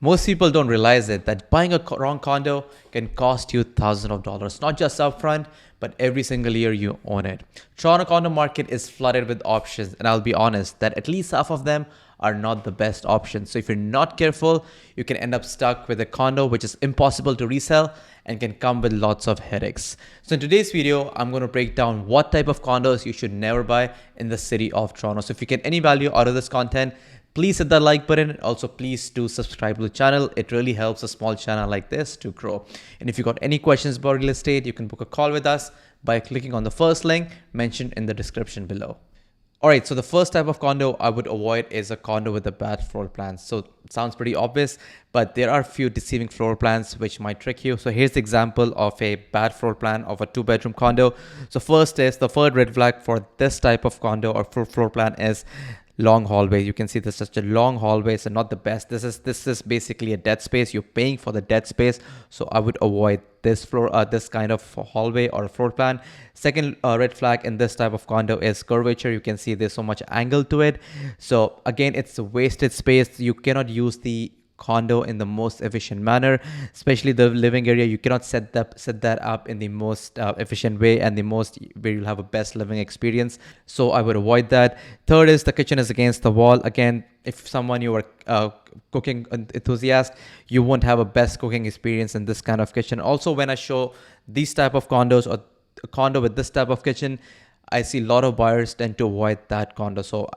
Most people don't realize it that buying a wrong condo can cost you thousands of dollars, not just upfront, but every single year you own it. Toronto condo market is flooded with options, and I'll be honest that at least half of them are not the best options. So if you're not careful, you can end up stuck with a condo which is impossible to resell and can come with lots of headaches. So in today's video, I'm going to break down what type of condos you should never buy in the city of Toronto. So if you get any value out of this content, please hit that like button. Also, please do subscribe to the channel. It really helps a small channel like this to grow. And if you got any questions about real estate, you can book a call with us by clicking on the first link mentioned in the description below. All right, so the first type of condo I would avoid is a condo with a bad floor plan. So it sounds pretty obvious, but there are a few deceiving floor plans which might trick you. So here's the example of a bad floor plan of a 2-bedroom condo. So first is the third red flag for this type of condo or floor plan is long hallway. You can see there's such a long hallway, so not the best. This is basically a dead space. You're paying for the dead space, so I would avoid this this kind of hallway or floor plan. Second red flag in this type of condo is curvature. You can see there's so much angle to it, so again it's a wasted space. You cannot use the condo in the most efficient manner, especially the living area. You cannot set that up in the most efficient way and the most where you'll have a best living experience, so I would avoid that. Third is the kitchen is against the wall. Again, if someone you are cooking enthusiast, you won't have a best cooking experience in this kind of kitchen. Also, when I show these type of condos or a condo with this type of kitchen, I see a lot of buyers tend to avoid that condo. So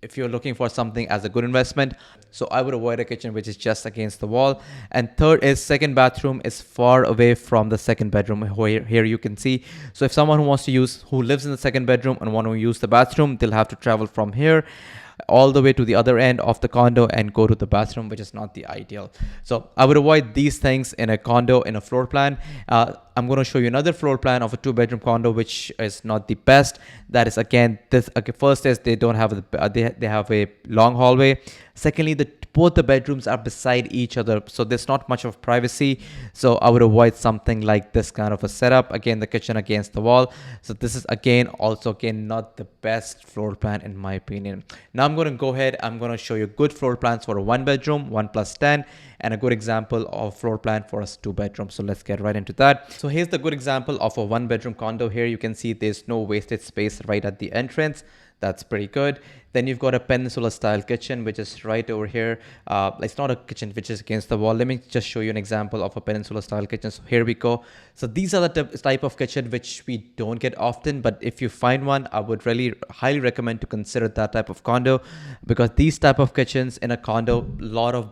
if you're looking for something as a good investment, so I would avoid a kitchen which is just against the wall. And third is second bathroom is far away from the second bedroom. Here you can see, so if someone who lives in the second bedroom and want to use the bathroom, they'll have to travel from here all the way to the other end of the condo and go to the bathroom, which is not the ideal. So I would avoid these things in a condo, in a floor plan. I'm going to show you another floor plan of a 2-bedroom condo which is not the best. That is, again, this first is they don't have they have a long hallway. Secondly, both the bedrooms are beside each other, so there's not much of privacy. So I would avoid something like this kind of a setup. Again, the kitchen against the wall. So this is again not the best floor plan in my opinion. Now I'm going to go ahead. I'm going to show you good floor plans for a 1-bedroom, 1+10, and a good example of floor plan for a 2-bedroom. So let's get right into that. So here's the good example of a 1-bedroom condo. Here you can see there's no wasted space right at the entrance. That's pretty good. Then you've got a peninsula style kitchen which is right over here. It's not a kitchen which is against the wall. Let me just show you an example of a peninsula style kitchen. So here we go. So these are the type of kitchen which we don't get often, but if you find one, I would really highly recommend to consider that type of condo, because these type of kitchens in a condo, a lot of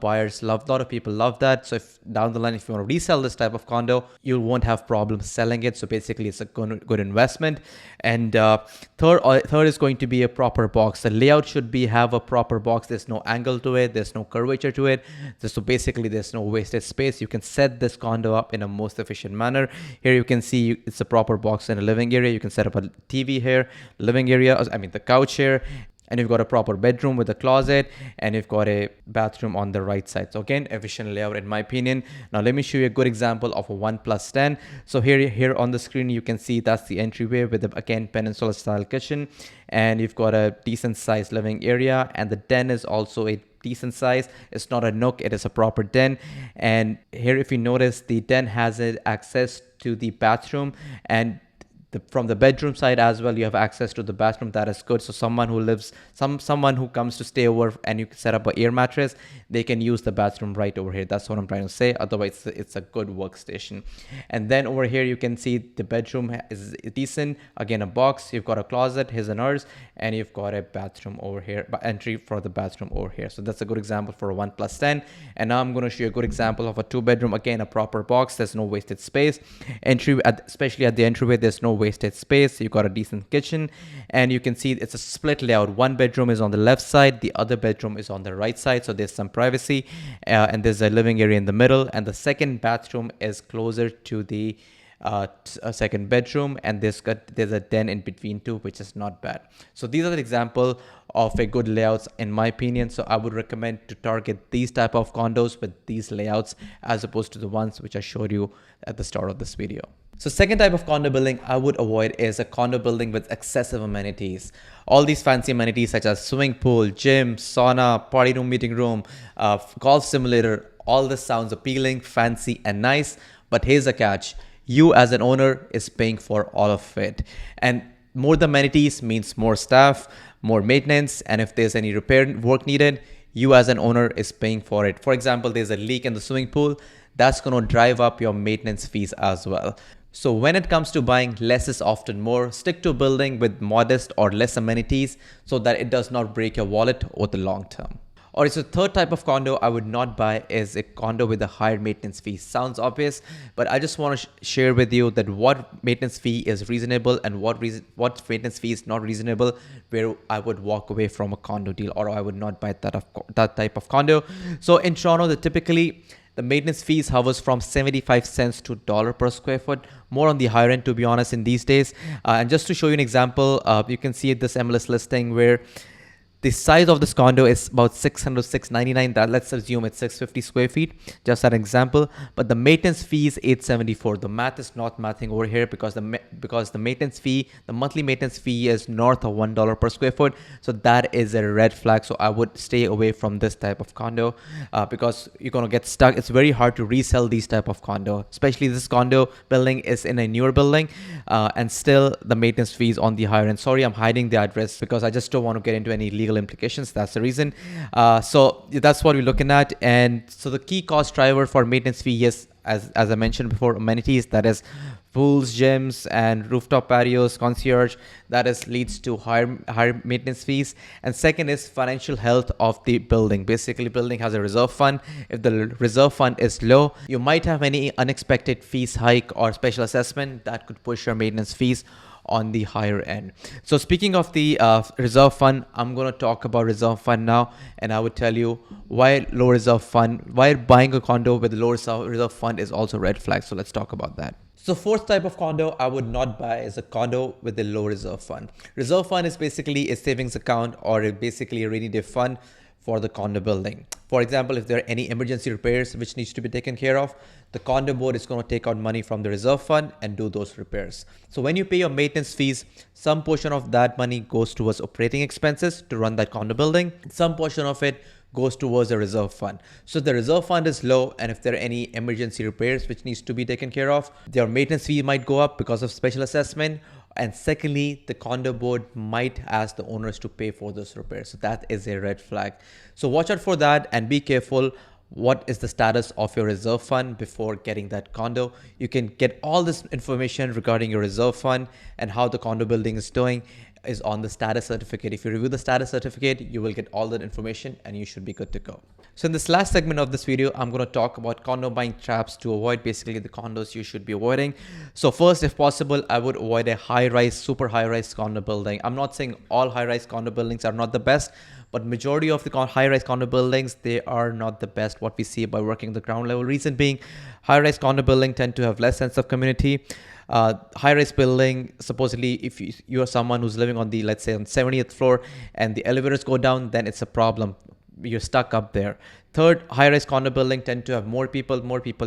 people love that. So if down the line, if you want to resell this type of condo, you won't have problems selling it. So basically it's a good investment. And third is going to be a proper box. The layout should have a proper box. There's no angle to it, there's no curvature to it, so basically there's no wasted space. You can set this condo up in a most efficient manner. Here you can see it's a proper box in a living area. You can set up a TV here, living area, the couch here, and you've got a proper bedroom with a closet, and you've got a bathroom on the right side. So again, efficient layout in my opinion. Now let me show you a good example of a 1+10. So here on the screen you can see that's the entryway with the, again, peninsula style kitchen, and you've got a decent sized living area, and the den is also a decent size. It's not a nook, it is a proper den. And here, if you notice, the den has access to the bathroom, and from the bedroom side as well, you have access to the bathroom. That is good. So someone who comes to stay over and you can set up an air mattress, they can use the bathroom right over here. That's what I'm trying to say. Otherwise, it's a good workstation. And then over here, you can see the bedroom is decent. Again, a box. You've got a closet, his and hers, and you've got a bathroom over here, entry for the bathroom over here. So that's a good example for a 1+10. And now I'm going to show you a good example of a 2-bedroom. Again, a proper box. There's no wasted space. Especially at the entryway, there's no wasted space. You've got a decent kitchen, and you can see it's a split layout. One bedroom is on the left side, the other bedroom is on the right side, so there's some privacy, and there's a living area in the middle, and the second bathroom is closer to the a second bedroom, and there's a den in between too, which is not bad. So these are the example of a good layouts in my opinion. So I would recommend to target these type of condos with these layouts as opposed to the ones which I showed you at the start of this video. So second type of condo building I would avoid is a condo building with excessive amenities. All these fancy amenities such as swimming pool, gym, sauna, party room, meeting room, golf simulator, All this sounds appealing, fancy, and nice, but here's the catch. You as an owner is paying for all of it. And more amenities means more staff, more maintenance, and if there's any repair work needed, you as an owner is paying for it. For example, there's a leak in the swimming pool, that's going to drive up your maintenance fees as well. So when it comes to buying, less is often more. Stick to a building with modest or less amenities so that it does not break your wallet over the long term. Or it's a third type of condo I would not buy is a condo with a higher maintenance fee. Sounds obvious, but I just want to share with you that what maintenance fee is reasonable and what maintenance fee is not reasonable, where I would walk away from a condo deal or I would not buy that type of condo. So in Toronto, typically the maintenance fees hovers from 75 cents to $1 per square foot, more on the higher end to be honest in these days. And just to show you an example, you can see this MLS listing where the size of this condo is about 699. That let's assume it's 650 square feet, just an example. But the maintenance fee is 874. The math is not mathing over here because the maintenance fee, the monthly maintenance fee is north of $1 per square foot. So that is a red flag. So I would stay away from this type of condo because you're gonna get stuck. It's very hard to resell these type of condo, especially this condo building is in a newer building, and still the maintenance fee is on the higher end. Sorry, I'm hiding the address because I just don't want to get into any legal implications. That's the reason. So that's what we're looking at. And so the key cost driver for maintenance fee is, as I mentioned before, amenities, that is pools, gyms, and rooftop patios, concierge. That is leads to higher maintenance fees. And second is financial health of the building. Basically, building has a reserve fund. If the reserve fund is low, you might have any unexpected fees hike or special assessment that could push your maintenance fees on the higher end. So speaking of the reserve fund, I'm going to talk about reserve fund now, and I would tell you why low reserve fund, why buying a condo with a low reserve fund is also red flag. So let's talk about that. So fourth type of condo I would not buy is a condo with a low reserve fund. Reserve fund is basically a savings account or basically a rainy day fund for the condo building. For example, if there are any emergency repairs which needs to be taken care of, the condo board is going to take out money from the reserve fund and do those repairs. So when you pay your maintenance fees, some portion of that money goes towards operating expenses to run that condo building. Some portion of it goes towards the reserve fund. So the reserve fund is low, and if there are any emergency repairs which needs to be taken care of, their maintenance fee might go up because of special assessment. And secondly, the condo board might ask the owners to pay for those repairs. So that is a red flag. So watch out for that and be careful. What is the status of your reserve fund before getting that condo? You can get all this information regarding your reserve fund and how the condo building is doing is on the status certificate. If you review the status certificate, you will get all that information and you should be good to go. So in this last segment of this video, I'm going to talk about condo buying traps to avoid basically the condos you should be avoiding. So first, if possible, I would avoid a high-rise, super high-rise condo building. I'm not saying all high-rise condo buildings are not the best, but majority of the high-rise condo buildings, they are not the best what we see by working the ground level. Reason being, high-rise condo building tend to have less sense of community. High-rise building, supposedly if you are someone who's living on the, let's say on 70th floor and the elevators go down, then it's a problem. You're stuck up there. Third, high-rise condo building tend to have more people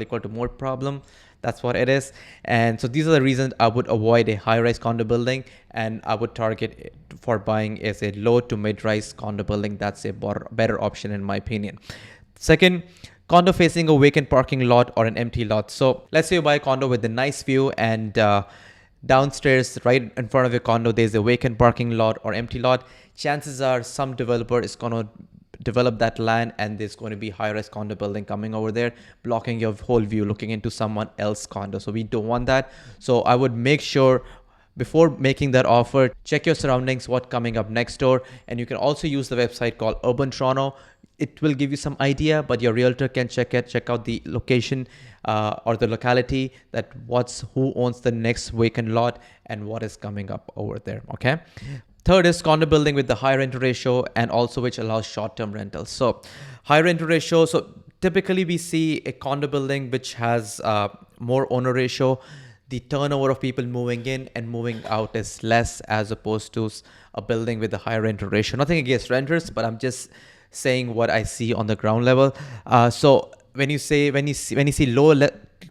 equal to more problem. That's what it is. And so these are the reasons I would avoid a high-rise condo building, and I would target for buying as a low to mid-rise condo building. That's a better option in my opinion. Second, condo facing a vacant parking lot or an empty lot. So let's say you buy a condo with a nice view and downstairs right in front of your condo there's a vacant parking lot or empty lot. Chances are some developer is going to develop that land and there's going to be high-rise condo building coming over there blocking your whole view looking into someone else's condo. So we don't want that. So I would make sure before making that offer, check your surroundings, what's coming up next door. And you can also use the website called Urban Toronto. It will give you some idea, but your realtor can check out the location or the locality that who owns the next vacant lot and what is coming up over there. Okay. Third is condo building with the high rental ratio and also which allows short-term rentals. So high rental ratio. So typically we see a condo building which has more owner ratio. The turnover of people moving in and moving out is less as opposed to a building with a high rental ratio. Nothing against renters, but I'm just saying what I see on the ground level. So when you see low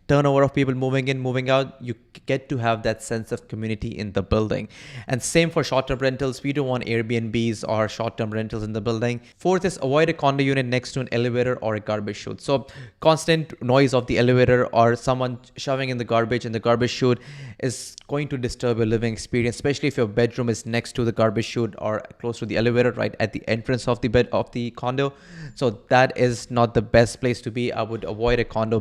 turnover of people moving in, moving out, you get to have that sense of community in the building. And same for short-term rentals. We don't want Airbnbs or short-term rentals in the building. Fourth is avoid a condo unit next to an elevator or a garbage chute. So constant noise of the elevator or someone shoving in the garbage the garbage chute is going to disturb your living experience, especially if your bedroom is next to the garbage chute or close to the elevator, right at the entrance of the condo. So that is not the best place to be. I would avoid a condo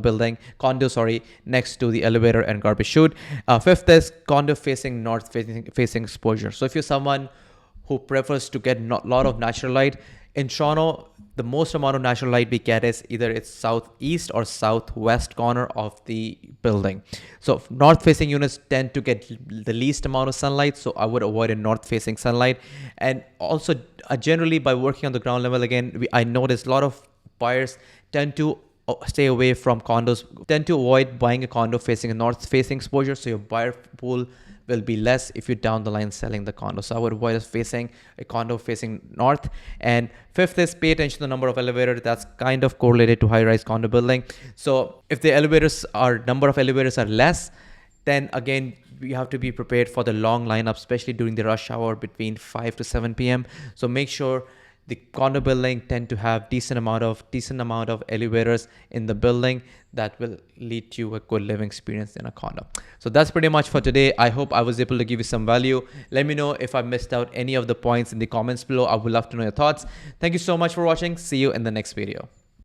next to the elevator and garbage chute. Fifth is condo facing north facing exposure. So if you're someone who prefers to get a lot of natural light, in Toronto, the most amount of natural light we get is either it's southeast or southwest corner of the building. So north facing units tend to get the least amount of sunlight, so I would avoid a north facing sunlight. And also generally, by working on the ground level, again, I noticed a lot of buyers tend to stay away from condos, tend to avoid buying a condo facing a north facing exposure, so your buyer pool will be less if you're down the line selling the condo. So I would avoid facing a condo facing north. And fifth is pay attention to the number of elevators. That's kind of correlated to high-rise condo building. So if the number of elevators are less, then again, we have to be prepared for the long lineup, especially during the rush hour between 5 to 7 p.m. So make sure the condo building tend to have decent amount of elevators in the building that will lead to a good living experience in a condo. So that's pretty much for today. I hope I was able to give you some value. Let me know if I missed out any of the points in the comments below. I would love to know your thoughts. Thank you so much for watching. See you in the next video.